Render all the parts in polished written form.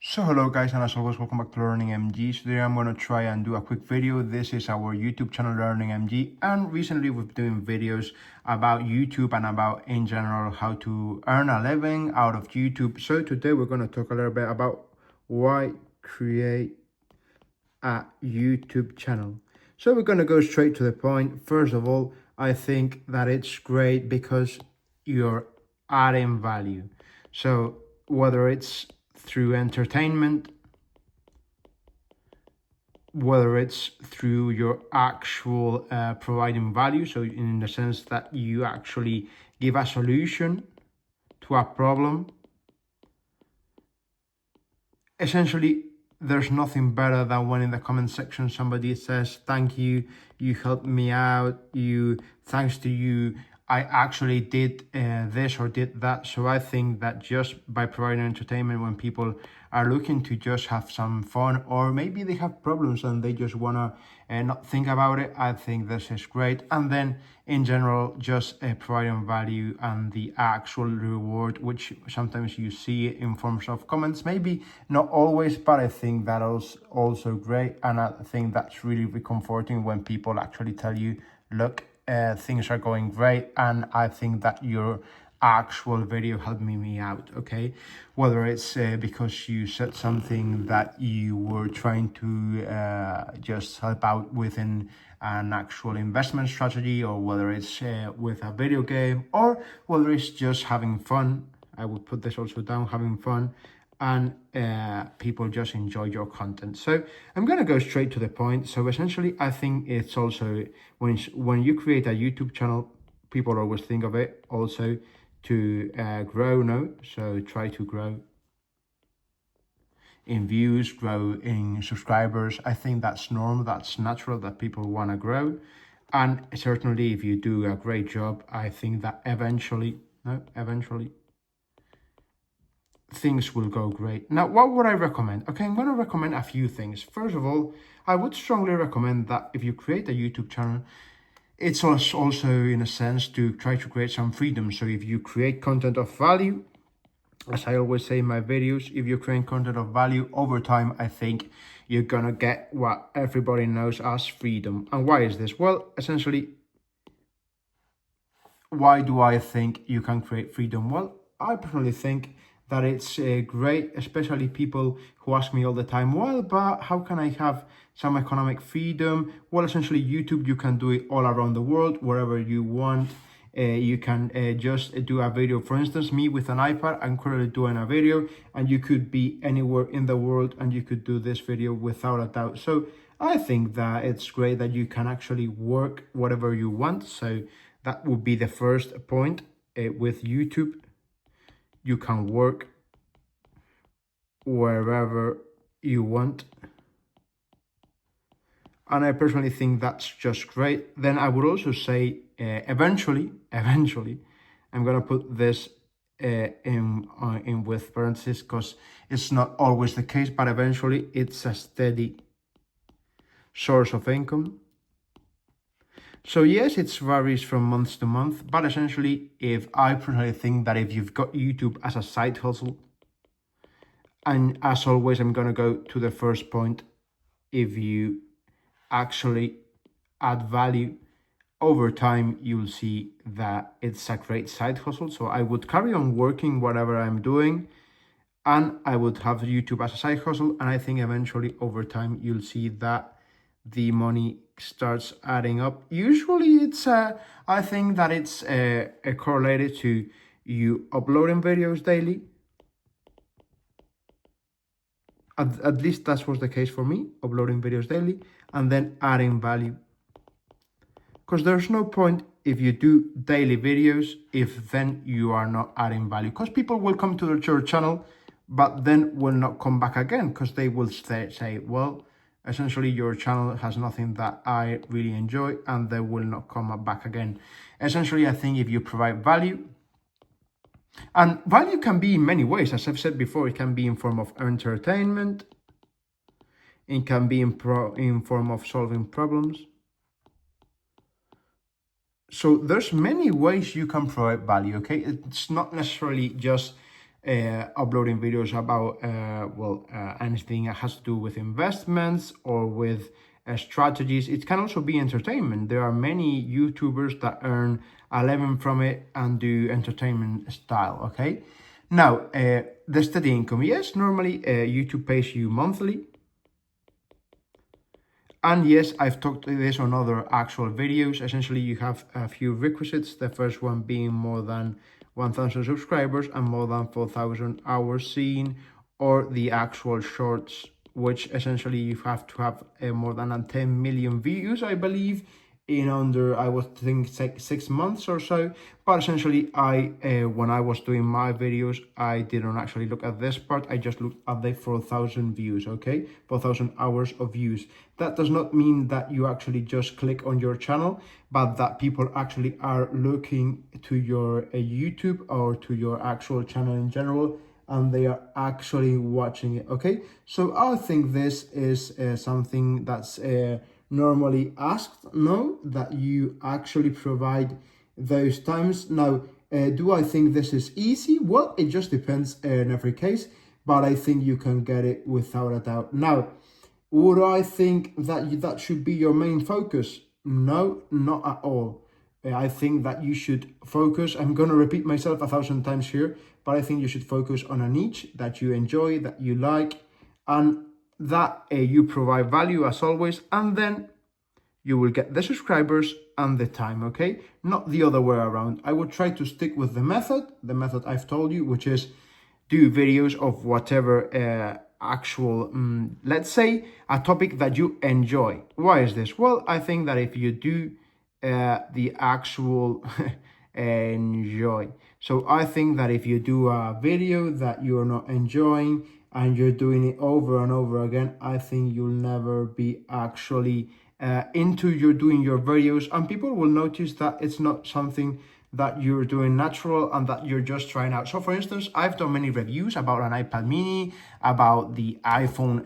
So hello guys, and as always welcome back to Learning MG. So today I'm going to try and do a quick video. This is our YouTube channel Learning MG, and recently we've been doing videos about YouTube and about in general how to earn a living out of YouTube. So today we're going to talk a little bit about why create a YouTube channel. So we're going to go straight to the point. First of all, I think that it's great because you're adding value. So whether it's through entertainment, whether it's through your actual providing value, so in the sense that you actually give a solution to a problem. Essentially, there's nothing better than when in the comment section somebody says, thank you, you helped me out, thanks to you, I actually did this or did that. So I think that just by providing entertainment, when people are looking to just have some fun, or maybe they have problems and they just want to not think about it, I think this is great. And then in general, just providing value and the actual reward, which sometimes you see in forms of comments, maybe not always, but I think that is also great. And I think that's really comforting when people actually tell you, look, things are going great, and I think that your actual video helped me out. Okay, whether it's because you said something that you were trying to just help out within an actual investment strategy, or whether it's with a video game, or whether it's just having fun. I would put this also down, having fun, and people just enjoy your content. So I'm going to go straight to the point. So essentially, I think it's also when you create a YouTube channel, people always think of it also to grow, no? So try to grow in views, grow in subscribers. I think that's normal, that's natural, that people want to grow. And certainly if you do a great job, I think that eventually things will go great. Now, what would I recommend? Okay, I'm going to recommend a few things. First of all, I would strongly recommend that if you create a YouTube channel, it's also in a sense to try to create some freedom. So if you create content of value, as I always say in my videos, if you create content of value over time, I think you're going to get what everybody knows as freedom. And why is this? Well, essentially, why do I think you can create freedom? Well, I personally think that it's great, especially people who ask me all the time, well, but how can I have some economic freedom? Well, essentially, YouTube, you can do it all around the world, wherever you want. You can just do a video. For instance, me with an iPad, I'm currently doing a video, and you could be anywhere in the world and you could do this video without a doubt. So I think that it's great that you can actually work whatever you want. So that would be the first point. With YouTube, you can work wherever you want. And I personally think that's just great. Then I would also say eventually, I'm going to put this in with parentheses because it's not always the case, but eventually it's a steady source of income. So yes, it varies from month to month, but essentially, if I personally think that if you've got YouTube as a side hustle, and as always, I'm going to go to the first point, if you actually add value over time, you'll see that it's a great side hustle. So I would carry on working whatever I'm doing, and I would have YouTube as a side hustle. And I think eventually over time, you'll see that the money starts adding up. Usually it's I think that it's correlated to you uploading videos daily. At least that was the case for me, uploading videos daily and then adding value. Because there's no point if you do daily videos if then you are not adding value. Because people will come to your channel, but then will not come back again because they will say, well, essentially your channel has nothing that I really enjoy, and they will not come back again. Essentially, I think if you provide value, and value can be in many ways, as I've said before, it can be in form of entertainment, it can be in form of solving problems. So there's many ways you can provide value, okay? It's not necessarily just uploading videos about anything that has to do with investments or with strategies. It can also be entertainment. There are many YouTubers that earn a living from it and do entertainment style. Okay, now the steady income. Yes, normally YouTube pays you monthly. And yes, I've talked this on other actual videos. Essentially, you have a few requisites. The first one being more than 1,000 subscribers and more than 4,000 hours seen, or the actual shorts, which essentially you have to have more than 10 million views, I believe, in under, I would think, 6 months or so. But essentially, when I was doing my videos, I didn't actually look at this part. I just looked at the 4,000 views, okay? 4,000 hours of views. That does not mean that you actually just click on your channel, but that people actually are looking to your YouTube or to your actual channel in general, and they are actually watching it, okay? So I think this is something that's normally asked, no, that you actually provide those times. Now, do I think this is easy? Well, it just depends in every case, but I think you can get it without a doubt. Now, would I think that that should be your main focus? No, not at all. I think that you should focus. I'm going to repeat myself 1,000 times here, but I think you should focus on a niche that you enjoy, that you like, and that you provide value as always, and then you will get the subscribers and the time, okay? Not the other way around. I would try to stick with the method I've told you, which is do videos of whatever actual, let's say, a topic that you enjoy. Why is this? Well, I think that if you do the actual enjoy. So I think that if you do a video that you're not enjoying and you're doing it over and over again, I think you'll never be actually into your doing your videos, and people will notice that it's not something that you're doing natural and that you're just trying out. So for instance, I've done many reviews about an iPad mini, about the iPhone,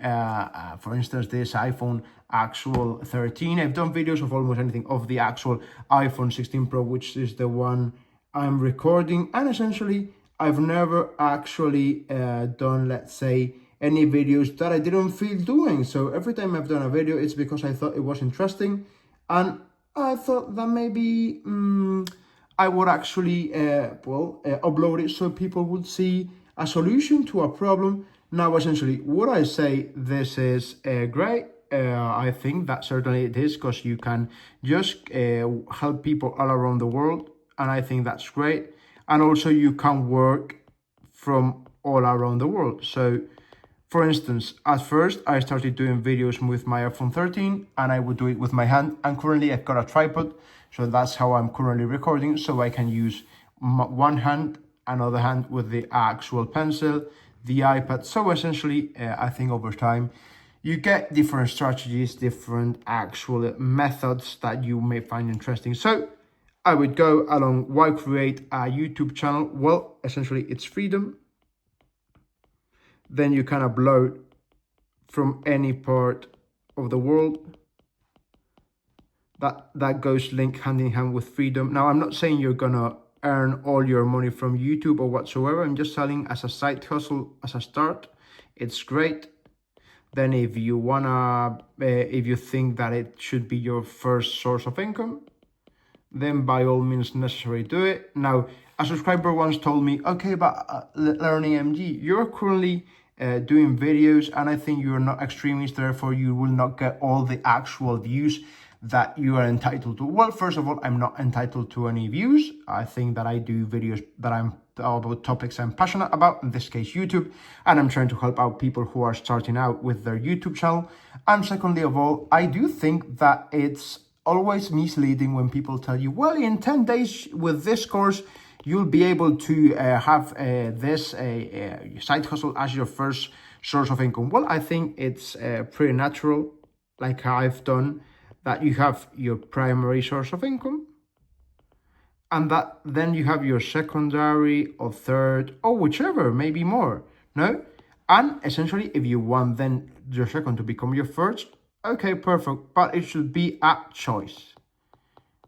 for instance, this iPhone actual 13. I've done videos of almost anything, of the actual iPhone 16 Pro, which is the one I'm recording. And essentially, I've never actually done, let's say, any videos that I didn't feel doing. So every time I've done a video, it's because I thought it was interesting, and I thought that maybe I would actually upload it so people would see a solution to a problem. Now, essentially, would I say this is great? I think that certainly it is, because you can just help people all around the world, and I think that's great. And also you can work from all around the world. So for instance, at first I started doing videos with my iPhone 13 and I would do it with my hand, and currently I've got a tripod, so that's how I'm currently recording, so I can use one hand, another hand with the actual pencil, the iPad. So essentially, I think over time you get different strategies, different actual methods that you may find interesting. So I would go along, why create a YouTube channel? Well, essentially it's freedom. Then you can upload from any part of the world. That goes link hand in hand with freedom. Now, I'm not saying you're gonna earn all your money from YouTube or whatsoever. I'm just selling as a side hustle, as a start. It's great. Then if you wanna, if you think that it should be your first source of income, then by all means necessary do it. Now, a subscriber once told me, okay, but Learning MG, you're currently doing videos, and I think you're not extremist, therefore you will not get all the actual views that you are entitled to. Well, first of all, I'm not entitled to any views. I think that I do videos that I'm about topics I'm passionate about, in this case YouTube, and I'm trying to help out people who are starting out with their YouTube channel. And secondly of all, I do think that it's always misleading when people tell you, well, in 10 days with this course, you'll be able to have this side hustle as your first source of income. Well, I think it's pretty natural, like I've done, that you have your primary source of income, and that then you have your secondary or third or whichever, maybe more, no? And essentially, if you want then your second to become your first, okay, perfect, but it should be a choice,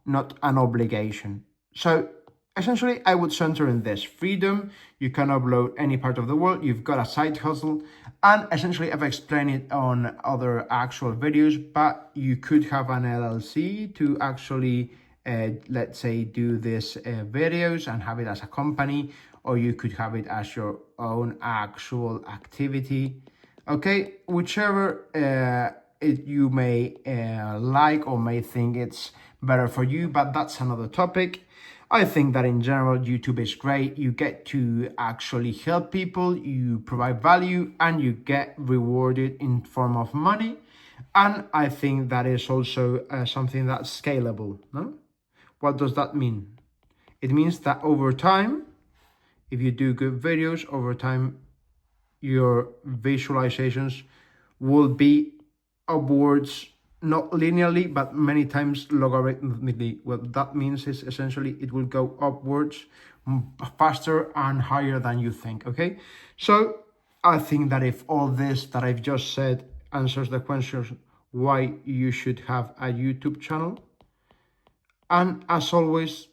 not an obligation. So essentially, I would center in this freedom. You can upload any part of the world. You've got a side hustle. And essentially, I've explained it on other actual videos, but you could have an LLC to actually, let's say, do this videos and have it as a company, or you could have it as your own actual activity. Okay, whichever you may like or may think it's better for you, but that's another topic. I think that in general, YouTube is great. You get to actually help people, you provide value, and you get rewarded in form of money. And I think that is also something that's scalable, no? What does that mean? It means that over time, if you do good videos, over time, your visualizations will be upwards, not linearly, but many times logarithmically. What that means is essentially it will go upwards faster and higher than you think, okay? So I think that if all this that I've just said answers the question why you should have a YouTube channel, and as always,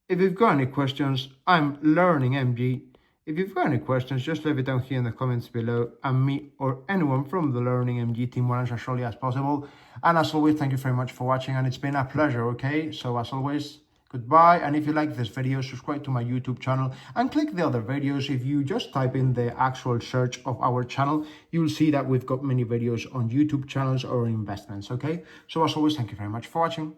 if you've got any questions, I'm Learning MG. If you've got any questions, just leave it down here in the comments below, and me or anyone from the Learning MG team will answer as shortly as possible. And as always, thank you very much for watching, and it's been a pleasure, okay? So as always, goodbye, and if you like this video, subscribe to my YouTube channel and click the other videos. If you just type in the actual search of our channel, you'll see that we've got many videos on YouTube channels or investments, okay? So as always, thank you very much for watching.